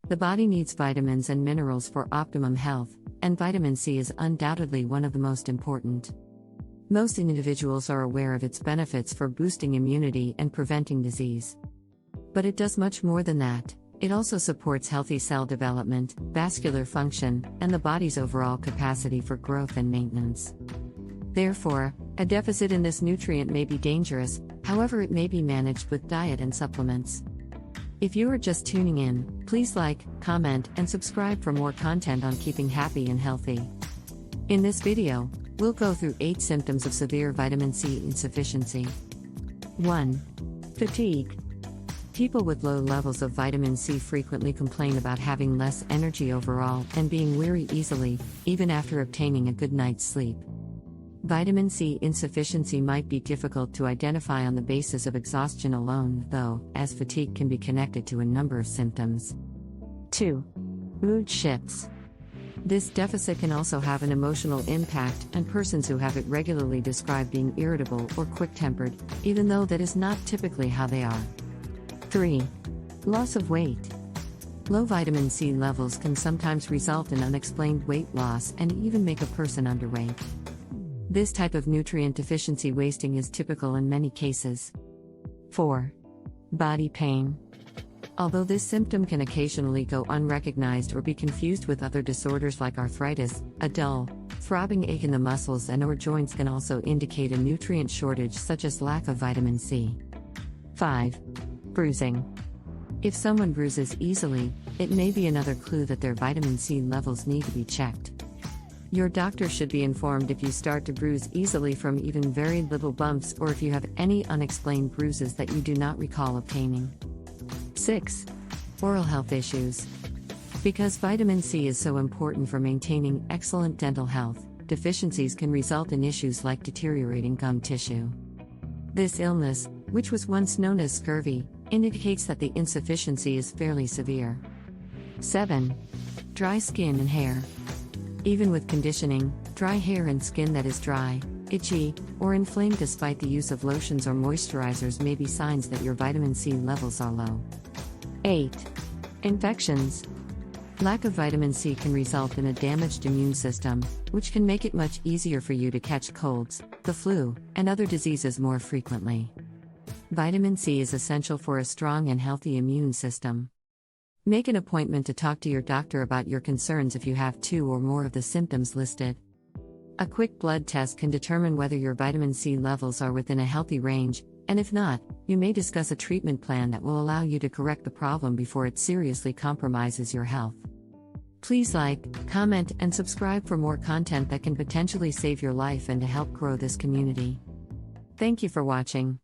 The body needs vitamins and minerals for optimum health, and vitamin C is undoubtedly one of the most important. Most individuals are aware of its benefits for boosting immunity and preventing disease. But it does much more than that. It also supports healthy cell development, vascular function, and the body's overall capacity for growth and maintenance. Therefore, a deficit in this nutrient may be dangerous, however it may be managed with diet and supplements. If you are just tuning in, please like, comment, and subscribe for more content on keeping happy and healthy. In this video, we'll go through 8 symptoms of severe vitamin C insufficiency. 1. Fatigue. People with low levels of vitamin C frequently complain about having less energy overall and being weary easily, even after obtaining a good night's sleep. Vitamin C insufficiency might be difficult to identify on the basis of exhaustion alone, though, as fatigue can be connected to a number of symptoms. 2. Mood shifts. This deficit can also have an emotional impact, and persons who have it regularly describe being irritable or quick-tempered, even though that is not typically how they are. 3. Loss of weight. Low vitamin C levels can sometimes result in unexplained weight loss and even make a person underweight. This type of nutrient deficiency wasting is typical in many cases. 4. Body pain. Although this symptom can occasionally go unrecognized or be confused with other disorders like arthritis, a dull, throbbing ache in the muscles and/or joints can also indicate a nutrient shortage such as lack of vitamin C. 5. Bruising. If someone bruises easily, it may be another clue that their vitamin C levels need to be checked. Your doctor should be informed if you start to bruise easily from even very little bumps or if you have any unexplained bruises that you do not recall obtaining. 6. Oral health issues. Because vitamin C is so important for maintaining excellent dental health, deficiencies can result in issues like deteriorating gum tissue. This illness, which was once known as scurvy, indicates that the insufficiency is fairly severe. 7. Dry skin and hair. Even with conditioning, dry hair and skin that is dry, itchy, or inflamed despite the use of lotions or moisturizers may be signs that your vitamin C levels are low. 8. Infections. Lack of vitamin C can result in a damaged immune system, which can make it much easier for you to catch colds, the flu, and other diseases more frequently. Vitamin C is essential for a strong and healthy immune system. Make an appointment to talk to your doctor about your concerns if you have 2 or more of the symptoms listed. A quick blood test can determine whether your vitamin C levels are within a healthy range, and if not, you may discuss a treatment plan that will allow you to correct the problem before it seriously compromises your health. Please like, comment, and subscribe for more content that can potentially save your life and to help grow this community. Thank you for watching.